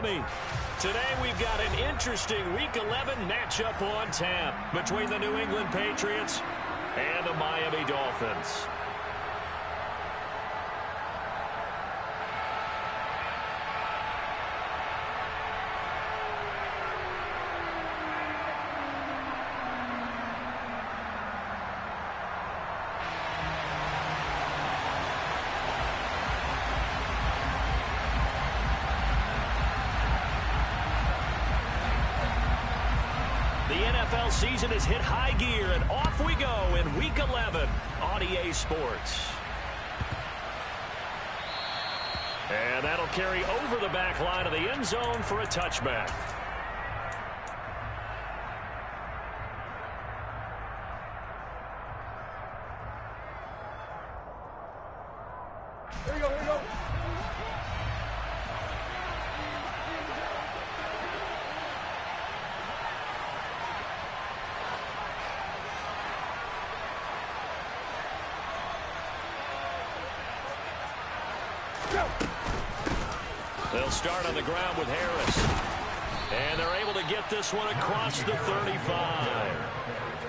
Miami. Today we've got an interesting Week 11 matchup on tap between the New England Patriots and the Miami Dolphins. The NFL season has hit high gear, and off we go in Week 11 on EA Sports. And that'll carry over the back line of the end zone for a touchback. Here we go, here we go. They'll start on the ground with Harris. And they're able to get this one across the 35.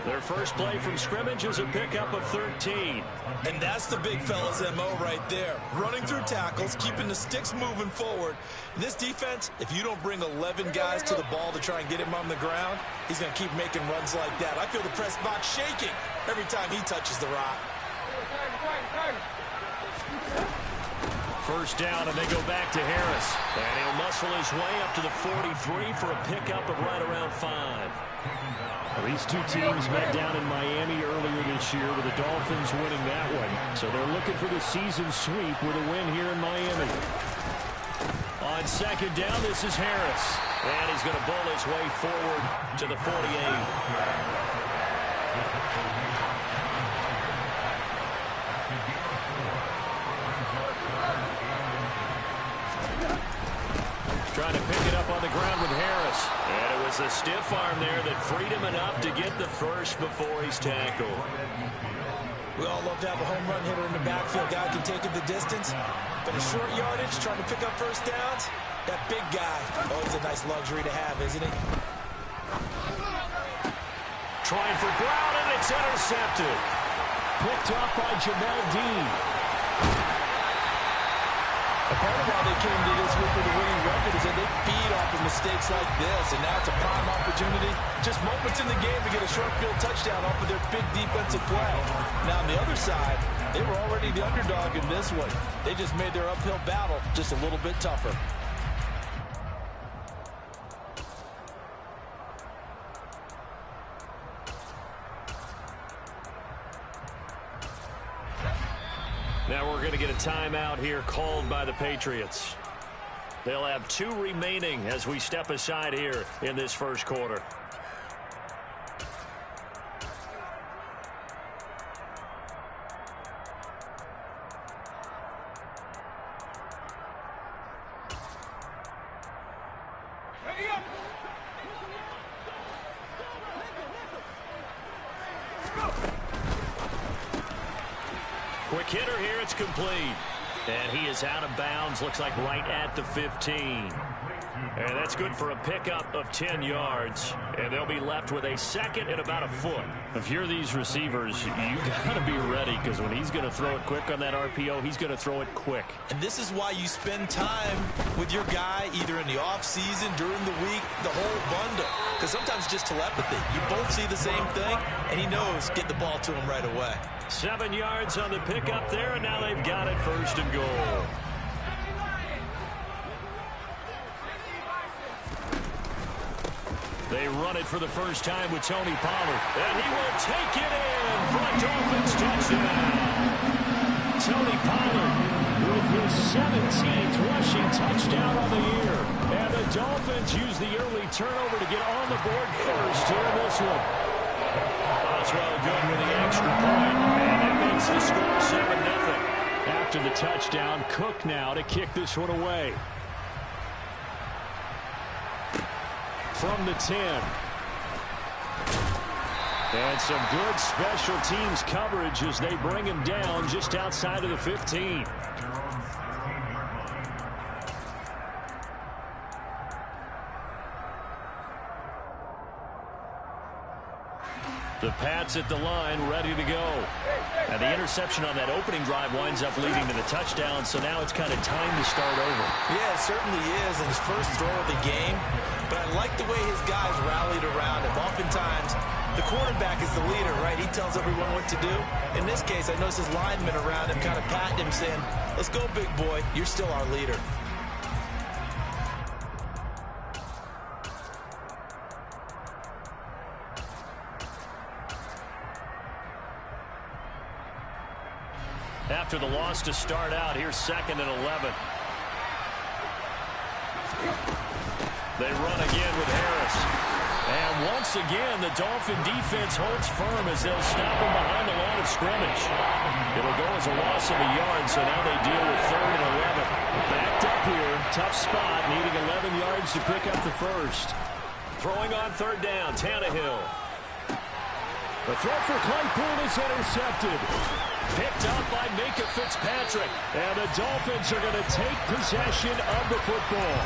Their first play from scrimmage is a pickup of 13. And that's the big fella's MO right there. Running through tackles, keeping the sticks moving forward. In this defense, if you don't bring 11 guys to the ball to try and get him on the ground, he's going to keep making runs like that. I feel the press box shaking every time he touches the rock. First down, and they go back to Harris. And he'll muscle his way up to the 43 for a pickup of right around 5. Well, these two teams met down in Miami earlier this year with the Dolphins winning that one. So they're looking for the season sweep with a win here in Miami. On second down, this is Harris. And he's going to bull his way forward to the 48. Trying to pick it up on the ground with Harris. And it was a stiff arm there that freed him enough to get the first before he's tackled. We all love to have a home run hitter in the backfield. Guy can take it the distance. But a short yardage, trying to pick up first downs. That big guy, always a nice luxury to have, isn't he? Trying for Brown, and it's intercepted. Picked off by Jamel Dean. A part of why they came to this week with a winning record is that they feed off of mistakes like this, and now it's a prime opportunity. Just moments in the game to get a short field touchdown off of their big defensive play. Now on the other side, they were already the underdog in this one. They just made their uphill battle just a little bit tougher. Now we're going to get a timeout here called by the Patriots. They'll have 2 remaining as we step aside here in this first quarter. Quick hitter here, it's complete. And he is out of bounds, looks like right at the 15. And that's good for a pickup of 10 yards. And they'll be left with a second and about a foot. If you're these receivers, you got to be ready, because when he's going to throw it quick on that RPO, he's going to throw it quick. And this is why you spend time with your guy either in the offseason, during the week, the whole bundle. Because sometimes just telepathy. You both see the same thing, and he knows get the ball to him right away. 7 yards on the pickup there, and now they've got it first and goal. They run it for the first time with Tony Pollard. And he will take it in for a Dolphins touchdown. Tony Pollard with his 17th rushing touchdown on the year. And the Dolphins use the early turnover to get on the board first here in this one. Boswell good with the extra point, and it makes the score 7-0. After the touchdown, Cook now to kick this one away. From the 10. And some good special teams coverage as they bring him down just outside of the 15. The Pats at the line, ready to go. And the interception on that opening drive winds up leading to the touchdown, so now it's kind of time to start over. Yeah, it certainly is in his first throw of the game. But I like the way his guys rallied around him. Oftentimes, the quarterback is the leader, right? He tells everyone what to do. In this case, I noticed his linemen around him kind of patting him, saying, let's go, big boy. You're still our leader. After the loss to start out, here's 2nd and 11. They run again with Harris. And once again, the Dolphin defense holds firm as they'll stop him behind the line of scrimmage. It'll go as a loss of a yard, so now they deal with 3rd and 11. Backed up here, tough spot, needing 11 yards to pick up the first. Throwing on 3rd down, Tannehill. The throw for Claypool is intercepted. Picked up by Minkah Fitzpatrick. And the Dolphins are going to take possession of the football.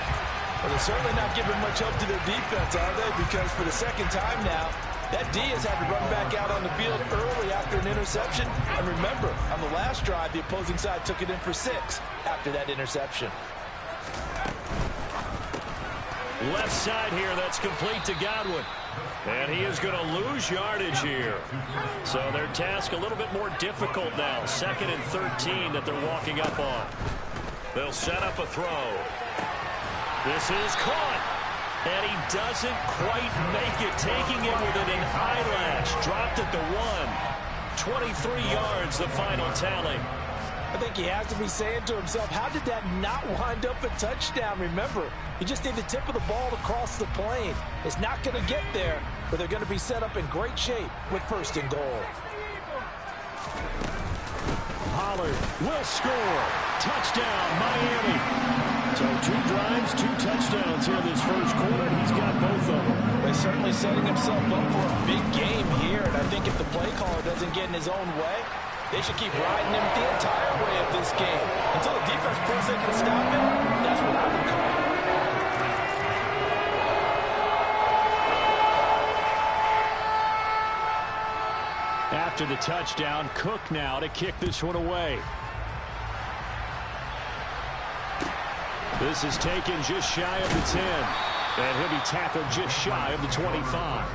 Well, they're certainly not giving much help to their defense, are they? Because for the second time now, that D has had to run back out on the field early after an interception. And remember, on the last drive, the opposing side took it in for 6 after that interception. Left side here, that's complete to Godwin. And he is going to lose yardage here. So their task a little bit more difficult now. 2nd and 13 that they're walking up on. They'll set up a throw. This is caught. And he doesn't quite make it, taking it within an eyelash. Dropped at the 1. 23 yards, the final tally. I think he has to be saying to himself, how did that not wind up a touchdown? Remember, you just need the tip of the ball to cross the plane. It's not going to get there, but they're going to be set up in great shape with 1st and goal. Pollard will score. Touchdown, Miami. So 2 drives, 2 touchdowns here this first quarter. He's got both of them. They're certainly setting himself up for a big game here, and I think if the play caller doesn't get in his own way, they should keep riding him the entire way of this game. Until the defense proves they can stop him, that's what I would call it. After the touchdown, Cook now to kick this one away. This is taken just shy of the 10. And he'll be tackled just shy of the 25.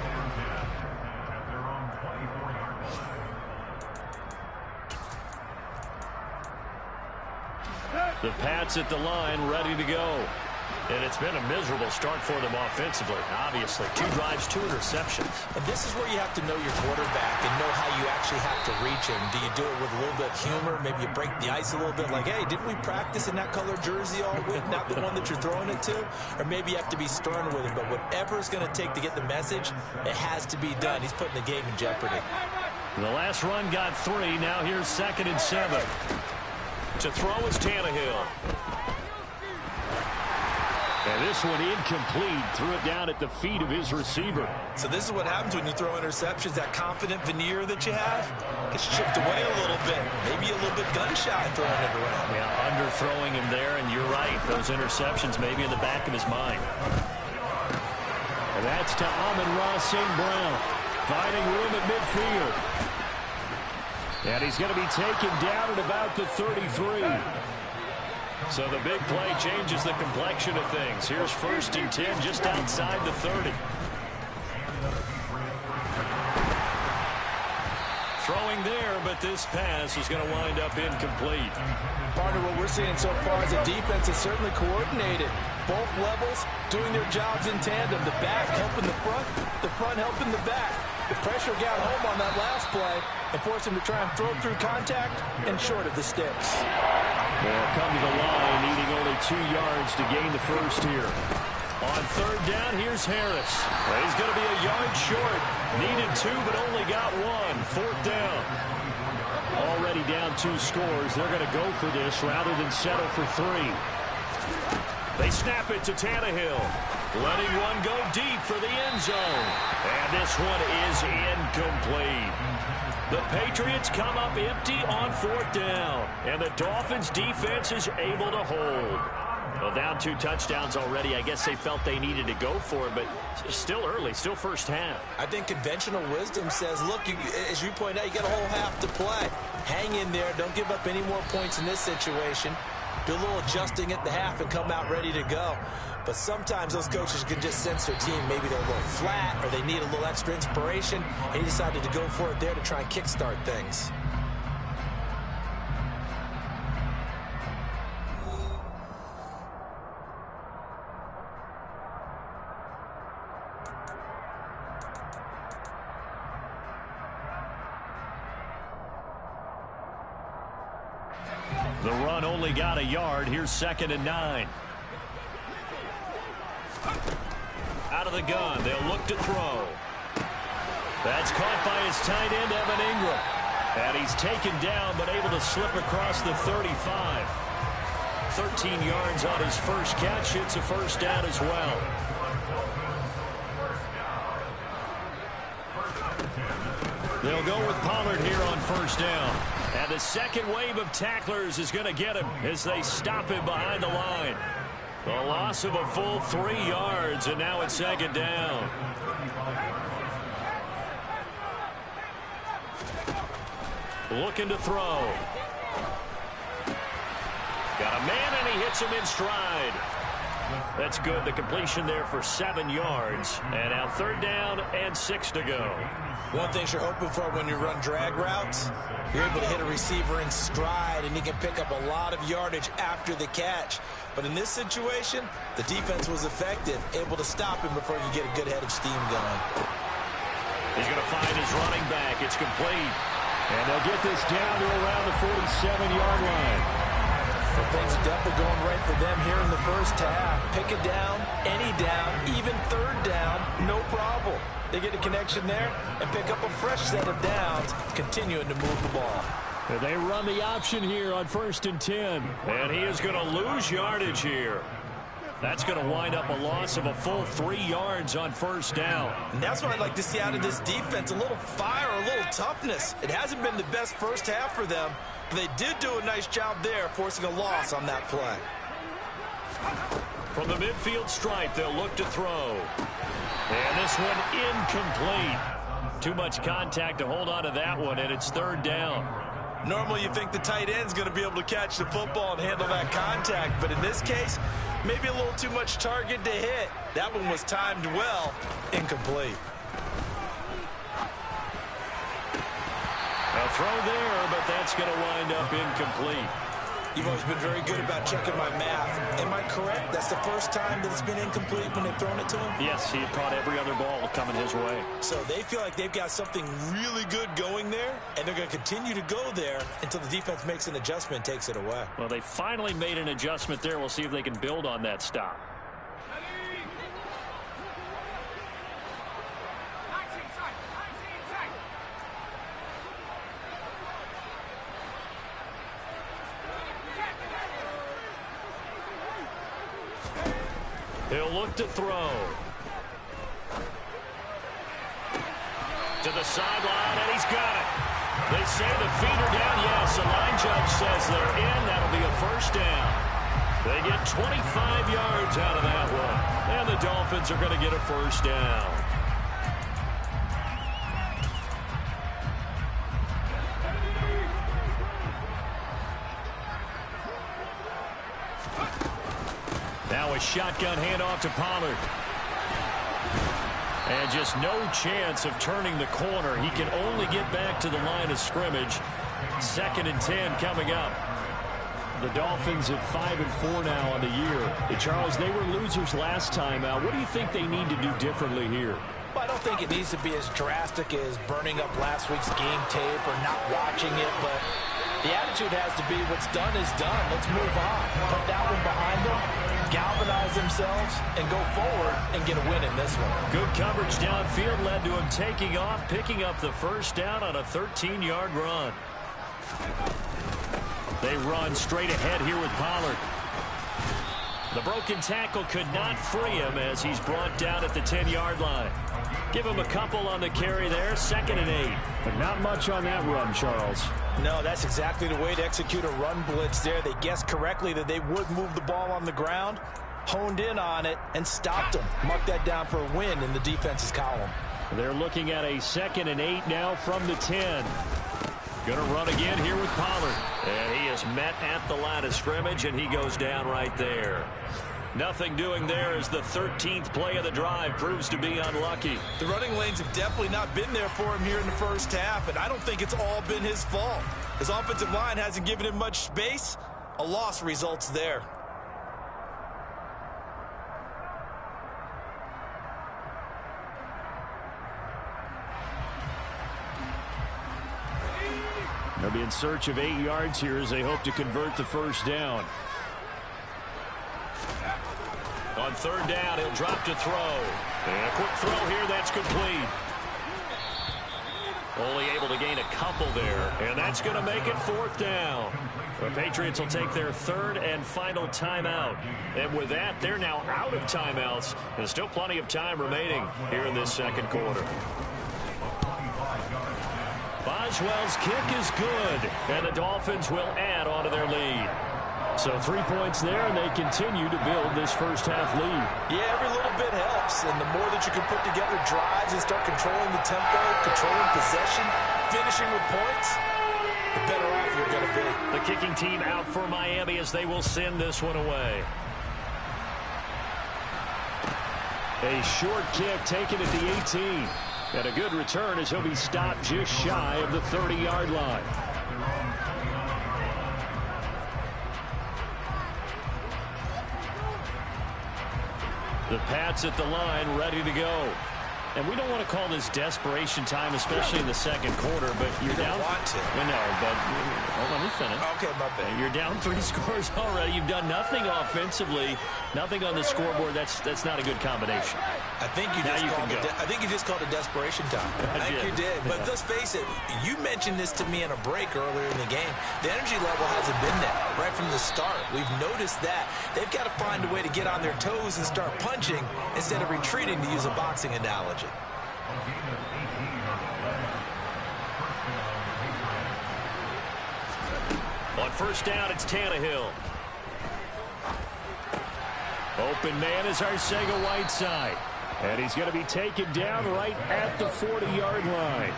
The Pats at the line, ready to go. And it's been a miserable start for them offensively, obviously. 2 drives, 2 interceptions. And this is where you have to know your quarterback and know how you actually have to reach him. Do you do it with a little bit of humor? Maybe you break the ice a little bit, like, hey, didn't we practice in that color jersey all week, not the one that you're throwing it to? Or maybe you have to be stern with him. But whatever it's going to take to get the message, it has to be done. He's putting the game in jeopardy. The last run got 3. Now here's 2nd and 7. To throw is Tannehill. And this one incomplete. Threw it down at the feet of his receiver. So this is what happens when you throw interceptions. That confident veneer that you have gets chipped away a little bit. Maybe a little bit gun-shy throwing it around. Yeah, underthrowing him there, and you're right. Those interceptions maybe in the back of his mind. And that's to Amon-Ra St. Brown. Finding room at midfield. And he's going to be taken down at about the 33. So the big play changes the complexion of things. Here's 1st and 10 just outside the 30. Throwing there, but this pass is going to wind up incomplete. Partner, what we're seeing so far is the defense is certainly coordinated. Both levels doing their jobs in tandem. The back helping the front helping the back. The pressure got home on that last play and forced him to try and throw through contact and short of the sticks. They'll come to the line, needing only 2 yards to gain the first here. On 3rd down, here's Harris. He's going to be a yard short. Needed 2, but only got 1. 4th down. Already down 2 scores. They're going to go for this rather than settle for 3. They snap it to Tannehill. Letting one go deep for the end zone. And this one is incomplete. The Patriots come up empty on 4th down. And the Dolphins defense is able to hold. Well, down 2 touchdowns already. I guess they felt they needed to go for it, but still early, still first half. I think conventional wisdom says, look, as you point out, you got a whole half to play. Hang in there. Don't give up any more points in this situation. Do a little adjusting at the half and come out ready to go. But sometimes those coaches can just sense their team. Maybe they're a little flat or they need a little extra inspiration. And he decided to go for it there to try and kickstart things. The run only got a yard. Here's 2nd and 9. Out of the gun. They'll look to throw. That's caught by his tight end, Evan Ingram. And he's taken down, but able to slip across the 35. 13 yards on his first catch. It's a first down as well. They'll go with Pollard here on first down. And the second wave of tacklers is going to get him as they stop him behind the line. A loss of a full 3 yards, and now it's 2nd down. Looking to throw. Got a man, and he hits him in stride. That's good. The completion there for 7 yards. And now 3rd down and 6 to go. One thing you're hoping for when you run drag routes, you're able to hit a receiver in stride, and he can pick up a lot of yardage after the catch. But in this situation, the defense was effective, able to stop him before you get a good head of steam going. He's going to find his running back. It's complete. And they'll get this down to around the 47-yard line. But things are definitely going right for them here in the first half. Pick it down, any down, even 3rd down, no problem. They get a connection there and pick up a fresh set of downs, continuing to move the ball. They run the option here on 1st and 10. And he is going to lose yardage here. That's going to wind up a loss of a full 3 yards on first down. And that's what I'd like to see out of this defense, a little fire, a little toughness. It hasn't been the best first half for them, but they did do a nice job there, forcing a loss on that play. From the midfield stripe, they'll look to throw. And this one incomplete. Too much contact to hold on to that one, and it's 3rd down. Normally you think the tight end's going to be able to catch the football and handle that contact, but in this case, maybe a little too much target to hit. That one was timed well, incomplete. A throw there, but that's going to wind up incomplete. You've always been very good about checking my math. Am I correct? That's the first time that it's been incomplete when they've thrown it to him? Yes, he had caught every other ball coming his way. So they feel like they've got something really good going there, and they're going to continue to go there until the defense makes an adjustment and takes it away. Well, they finally made an adjustment there. We'll see if they can build on that stop. He'll look to throw. To the sideline, and he's got it. They say the feet are down. Yes, the line judge says they're in. That'll be a first down. They get 25 yards out of that one. And the Dolphins are going to get a first down. Now a shotgun handoff to Pollard. And just no chance of turning the corner. He can only get back to the line of scrimmage. 2nd and 10 coming up. The Dolphins at 5-4 now on the year. Charles, they were losers last time out. What do you think they need to do differently here? Well, I don't think it needs to be as drastic as burning up last week's game tape or not watching it, but the attitude has to be what's done is done. Let's move on. Put that one behind them, galvanize themselves, and go forward and get a win in this one. Good coverage downfield led to him taking off, picking up the first down on a 13-yard run. They run straight ahead here with Pollard. The broken tackle could not free him as he's brought down at the 10-yard line. Give him a couple on the carry there, 2nd and 8. But not much on that run, Charles. No, that's exactly the way to execute a run blitz there. They guessed correctly that they would move the ball on the ground, honed in on it, and stopped them. Mark that down for a win in the defense's column. They're looking at a 2nd and 8 now from the 10. Going to run again here with Pollard. And he is met at the line of scrimmage, and he goes down right there. Nothing doing there as the 13th play of the drive proves to be unlucky. The running lanes have definitely not been there for him here in the first half, and I don't think it's all been his fault. His offensive line hasn't given him much space. A loss results there. They'll be in search of 8 yards here as they hope to convert the first down. On 3rd down, he'll drop to throw. And a quick throw here, that's complete. Only able to gain a couple there, and that's going to make it 4th down. The Patriots will take their 3rd and final timeout. And with that, they're now out of timeouts. There's still plenty of time remaining here in this 2nd quarter. Boswell's kick is good, and the Dolphins will add on to their lead. So 3 points there, and they continue to build this first half lead. Yeah, every little bit helps, and the more that you can put together drives and start controlling the tempo, controlling possession, finishing with points, the better off you're going to be. The kicking team out for Miami as they will send this one away. A short kick taken at the 18. And a good return as he'll be stopped just shy of the 30-yard line. The Pats at the line, ready to go. And we don't want to call this desperation time, especially in the 2nd quarter, but you're down. Want to. Well, no, but let me finish. Okay, my bad. You're down 3 scores already. You've done nothing offensively, nothing on the scoreboard. That's not a good combination. I think you just called it desperation time. I think you did. But let's face it, you mentioned this to me in a break earlier in the game. The energy level hasn't been there right from the start. We've noticed that. They've got to find a way to get on their toes and start punching instead of retreating, to use a boxing analogy. On 1st down, it's Tannehill. Open man is Arcega-Whiteside. And he's going to be taken down right at the 40-yard line.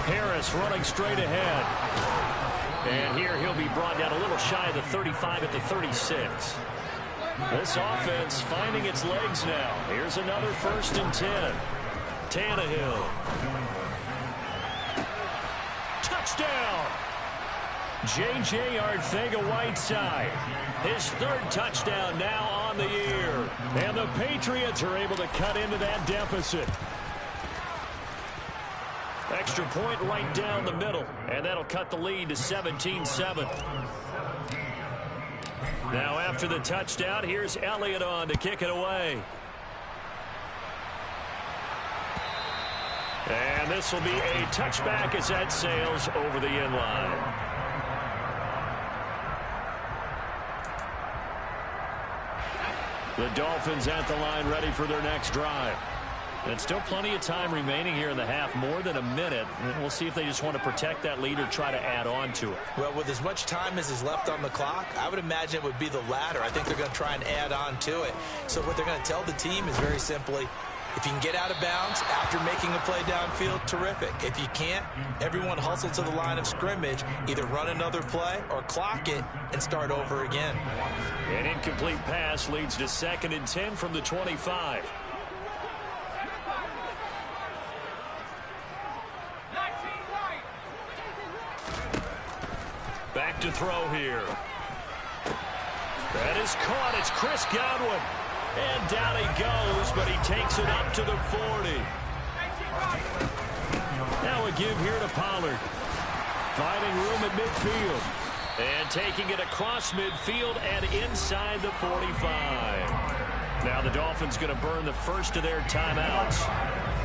Harris running straight ahead. And here he'll be brought down a little shy of the 35 at the 36. This offense finding its legs now. Here's another 1st and 10. Tannehill. Touchdown! J.J. Arcega-Whiteside. His 3rd touchdown now on the year. And the Patriots are able to cut into that deficit. Extra point right down the middle. And that'll cut the lead to 17-7. Now after the touchdown, here's Elliott on to kick it away. And this will be a touchback as that sails over the end line. The Dolphins at the line ready for their next drive. And still plenty of time remaining here in the half, more than a minute. We'll see if they just want to protect that lead or try to add on to it. Well, with as much time as is left on the clock, I would imagine it would be the latter. I think they're going to try and add on to it. So what they're going to tell the team is very simply, if you can get out of bounds after making a play downfield, terrific. If you can't, everyone hustle to the line of scrimmage, either run another play or clock it and start over again. An incomplete pass leads to 2nd and 10 from the 25. Back to throw here. That is caught. It's Chris Godwin. And down he goes, but he takes it up to the 40. Now a give here to Pollard. Finding room at midfield. And taking it across midfield and inside the 45. Now the Dolphins going to burn the first of their timeouts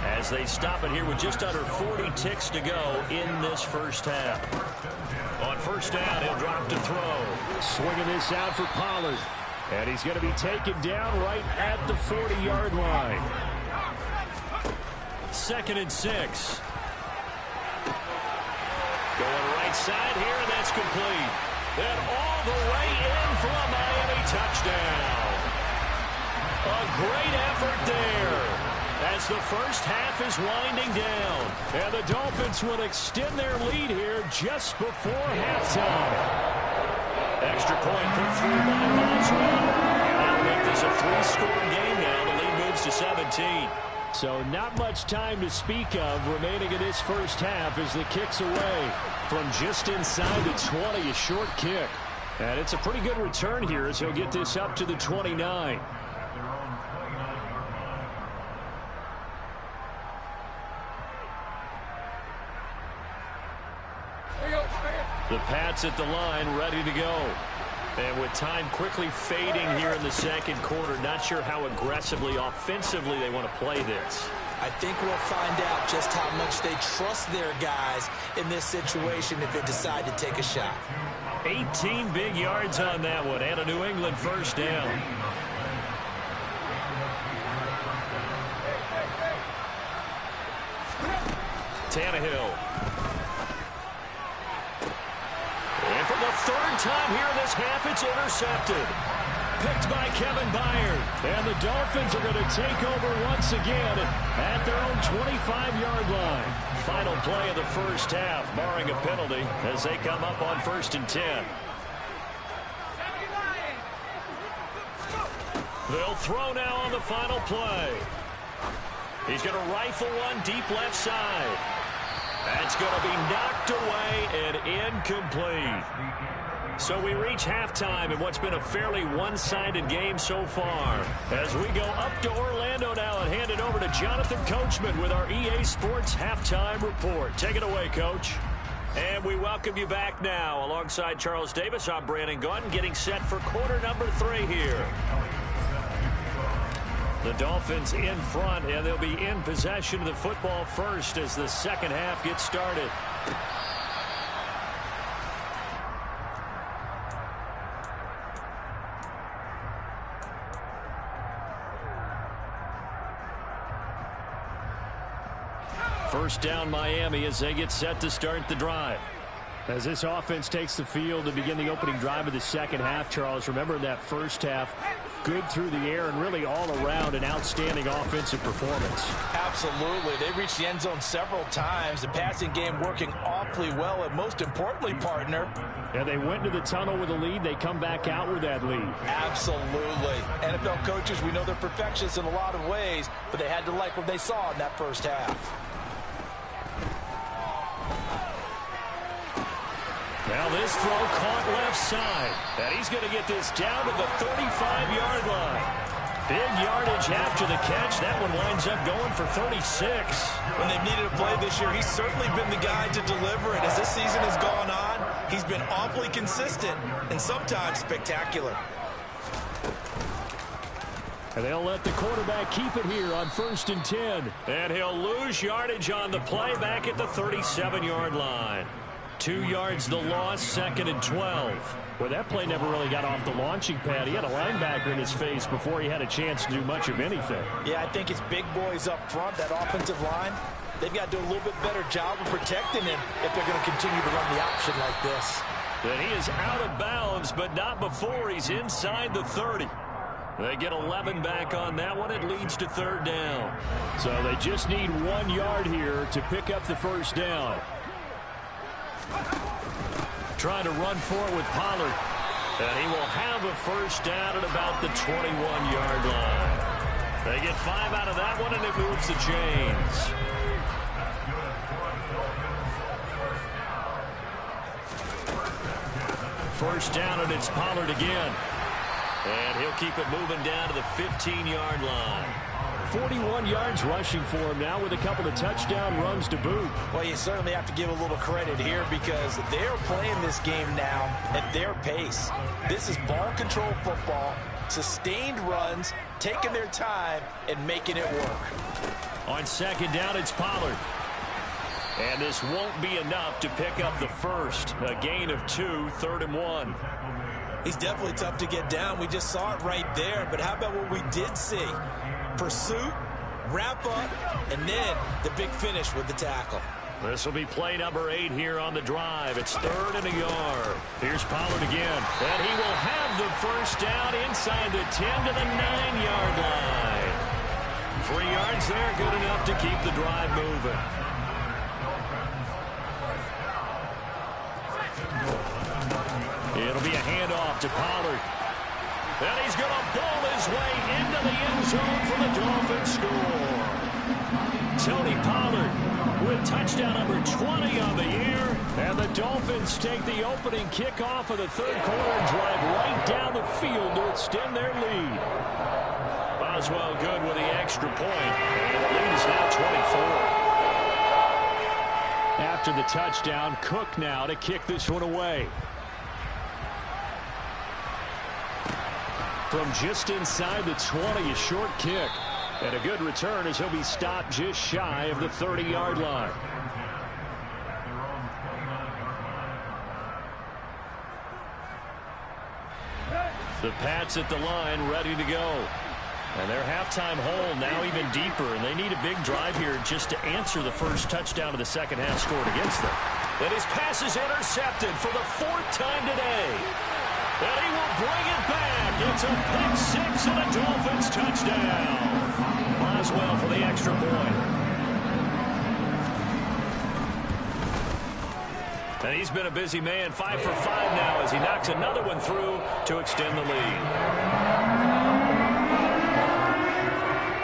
as they stop it here with just under 40 ticks to go in this first half. On first down, he'll drop to throw. Swinging this out for Pollard. And he's going to be taken down right at the 40-yard line. 2nd and 6. Going right side here, and that's complete. And all the way in for a Miami touchdown. A great effort there as the first half is winding down. And the Dolphins will extend their lead here just before halftime. Extra point put through by Boswell. And that'll make this a 3-score game now. The lead moves to 17. So not much time to speak of remaining in this first half as the kick's away. From just inside the 20, a short kick. And it's a pretty good return here as he'll get this up to the 29. The Pats at the line, ready to go. And with time quickly fading here in the second quarter, not sure how aggressively, offensively they want to play this. I think we'll find out just how much they trust their guys in this situation if they decide to take a shot. 18 big yards on that one, and a New England first down. Tannehill. And for the 3rd time here in this half, it's intercepted. Picked by Kevin Byard. And the Dolphins are going to take over once again at their own 25-yard line. Final play of the first half, barring a penalty, as they come up on 1st and 10. They'll throw now on the final play. He's going to rifle one deep left side. That's going to be knocked away and incomplete. So we reach halftime in what's been a fairly one-sided game so far. As we go up to Orlando now and hand it over to Jonathan Coachman with our EA Sports Halftime Report. Take it away, Coach. And we welcome you back now. Alongside Charles Davis, I'm Brandon Gunn, getting set for quarter number 3 here. The Dolphins in front, and they'll be in possession of the football first as the second half gets started. First down Miami as they get set to start the drive. As this offense takes the field to begin the opening drive of the second half, Charles, remember that first half, good through the air and really all around an outstanding offensive performance. Absolutely. They reached the end zone several times. The passing game working awfully well, and most importantly, partner. And they went to the tunnel with a lead. They come back out with that lead. Absolutely. NFL coaches, we know they're perfectionists in a lot of ways, but they had to like what they saw in that first half. Now this throw caught left side. And he's going to get this down to the 35-yard line. Big yardage after the catch. That one winds up going for 36. When they've needed a play this year, he's certainly been the guy to deliver it. As this season has gone on, he's been awfully consistent and sometimes spectacular. And they'll let the quarterback keep it here on 1st and 10. And he'll lose yardage on the play back at the 37-yard line. 2 yards the loss, 2nd and 12. Well, that play never really got off the launching pad. He had a linebacker in his face before he had a chance to do much of anything. Yeah, I think it's big boys up front, that offensive line. They've got to do a little bit better job of protecting him if they're going to continue to run the option like this. And he is out of bounds, but not before he's inside the 30. They get 11 back on that one. It leads to 3rd down. So they just need 1 yard here to pick up the first down. Trying to run for it with Pollard. And he will have a first down at about the 21-yard line. They get 5 out of that one, and it moves the chains. First down, and it's Pollard again. And he'll keep it moving down to the 15-yard line. 41 yards rushing for him now with a couple of touchdown runs to boot. Well, you certainly have to give a little credit here because they're playing this game now at their pace. This is ball control football, sustained runs, taking their time and making it work. On 2nd down, it's Pollard. And this won't be enough to pick up the first. A gain of 2, 3rd and 1. He's definitely tough to get down. We just saw it right there. But how about what we did see? Pursuit, wrap up, and then the big finish with the tackle. This will be play number 8 here on the drive. It's 3rd and a yard. Here's Pollard again. And he will have the first down inside the 10 to the 9-yard line. 3 yards there, good enough to keep the drive moving. It'll be a handoff to Pollard. And he's going to ball his way into the end zone for the Dolphins score. Tony Pollard with touchdown number 20 on the year. And the Dolphins take the opening kickoff of the 3rd quarter and drive right down the field to extend their lead. Boswell good with the extra point. And the lead is now 24. After the touchdown, Cook now to kick this one away. From just inside the 20, a short kick. And a good return as he'll be stopped just shy of the 30-yard line. The Pats at the line, ready to go. And their halftime hole now even deeper, and they need a big drive here just to answer the first touchdown of the second half scored against them. And his pass is intercepted for the 4th time today. And he will bring it back. It's a pick 6 and a Dolphins touchdown. Boswell for the extra point. And he's been a busy man, 5 for 5 now as he knocks another one through to extend the lead.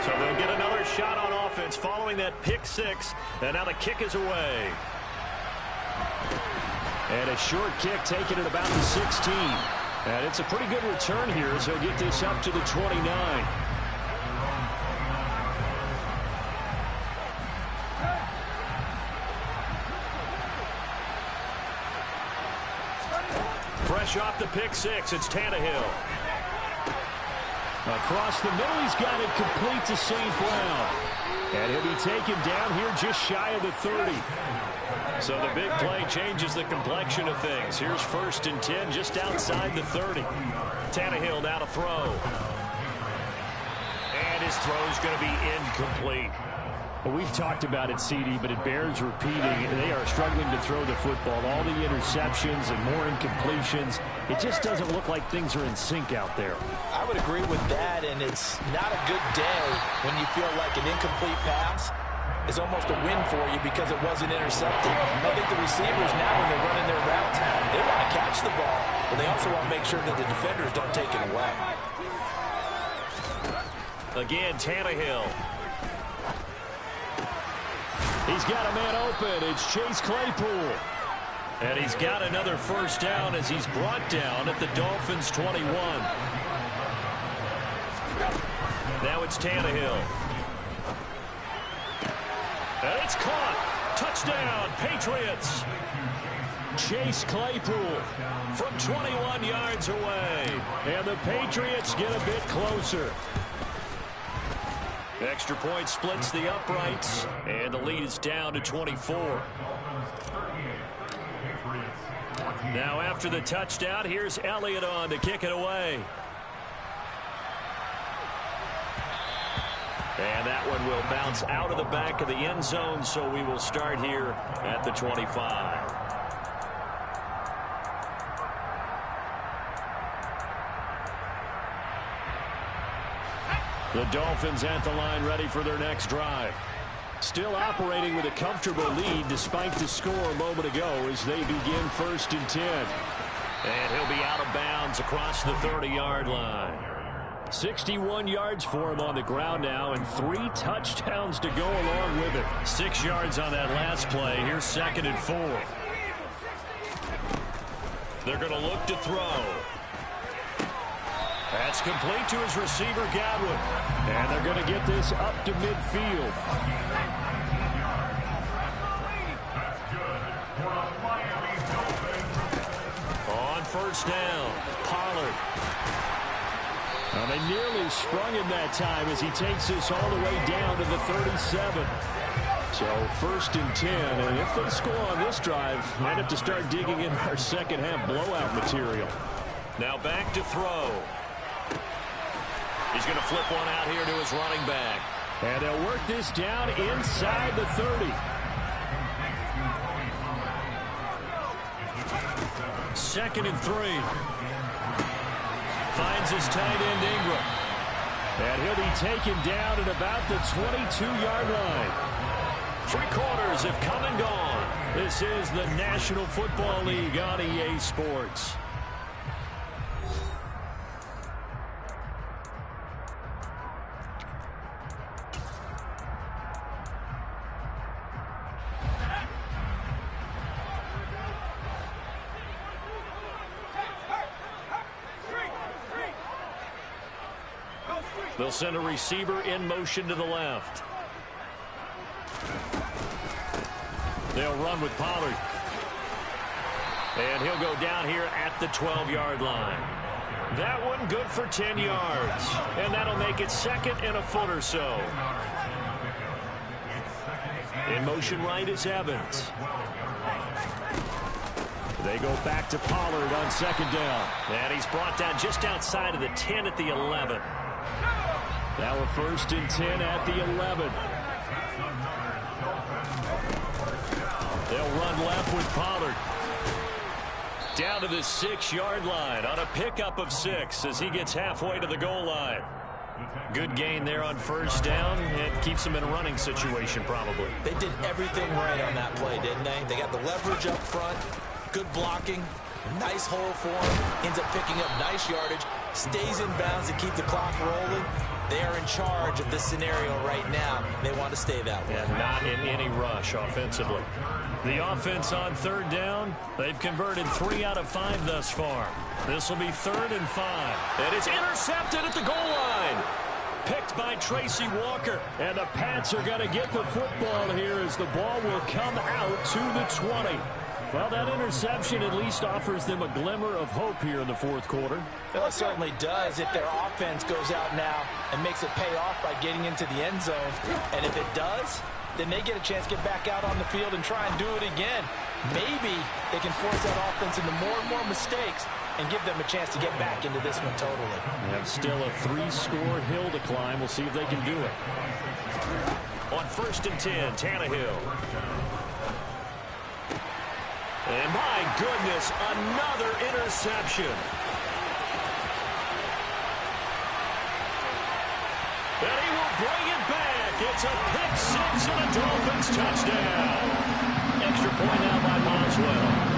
So they'll get another shot on offense following that pick 6. And now the kick is away. And a short kick taken at about the 16. And it's a pretty good return here as he'll get this up to the 29. Fresh off the pick 6, it's Tannehill. Across the middle, he's got it complete to St. Brown. And he'll be taken down here just shy of the 30. So the big play changes the complexion of things. Here's 1st and 10 just outside the 30. Tannehill now to throw. And his throw's going to be incomplete. Well, we've talked about it, CD, but it bears repeating. They are struggling to throw the football. All the interceptions and more incompletions. It just doesn't look like things are in sync out there. I would agree with that, and it's not a good day when you feel like an incomplete pass is almost a win for you because it wasn't intercepted. I think the receivers now, when they're running their routes, they want to catch the ball, but they also want to make sure that the defenders don't take it away. Again, Tannehill. He's got a man open. It's Chase Claypool. And he's got another first down as he's brought down at the Dolphins' 21. Now it's Tannehill. And it's caught. Touchdown, Patriots. Chase Claypool from 21 yards away. And the Patriots get a bit closer. Extra point splits the uprights, and the lead is down to 24. Now after the touchdown, here's Elliott on to kick it away. And that one will bounce out of the back of the end zone, so we will start here at the 25. The Dolphins at the line, ready for their next drive. Still operating with a comfortable lead despite the score a moment ago as they begin 1st and 10. And he'll be out of bounds across the 30-yard line. 61 yards for him on the ground now and 3 touchdowns to go along with it. 6 yards on that last play. Here's 2nd and 4. They're going to look to throw. That's complete to his receiver, Godwin. And they're going to get this up to midfield. On 1st down, Pollard. Well, they nearly sprung him that time as he takes this all the way down to the 37. So 1st and 10, and if they score on this drive, might have to start digging in our second half blowout material. Now back to throw. He's going to flip one out here to his running back. And they'll work this down inside the 30. 2nd and 3. Finds his tight end Ingram. And he'll be taken down at about the 22-yard line. 3 quarters have come and gone. This is the National Football League on EA Sports. They'll send a receiver in motion to the left. They'll run with Pollard. And he'll go down here at the 12-yard line. That one good for 10 yards. And that'll make it 2nd and a foot or so. In motion right is Evans. They go back to Pollard on 2nd down. And he's brought down just outside of the 10 at the 11. Now a 1st and 10 at the 11. They'll run left with Pollard. Down to the 6-yard line on a pickup of 6 as he gets halfway to the goal line. Good gain there on 1st down. It keeps him in a running situation probably. They did everything right on that play, didn't they? They got the leverage up front, good blocking, nice hole for him, ends up picking up nice yardage, stays in bounds to keep the clock rolling. They are in charge of this scenario right now. They want to stay that way. And not in any rush offensively. The offense on 3rd down, they've converted 3 out of 5 thus far. This will be 3rd and 5. And it's intercepted at the goal line. Picked by Tracy Walker. And the Pats are going to get the football here as the ball will come out to the 20. Well, that interception at least offers them a glimmer of hope here in the 4th quarter. Well, it certainly does if their offense goes out now and makes it pay off by getting into the end zone. And if it does, then they get a chance to get back out on the field and try and do it again. Maybe they can force that offense into more and more mistakes and give them a chance to get back into this one totally. They have still a 3-score hill to climb. We'll see if they can do it. On 1st and 10, Tannehill. And my goodness, another interception. And he will bring it back. It's a pick 6 and a Dolphins touchdown. Extra point now by Boswell.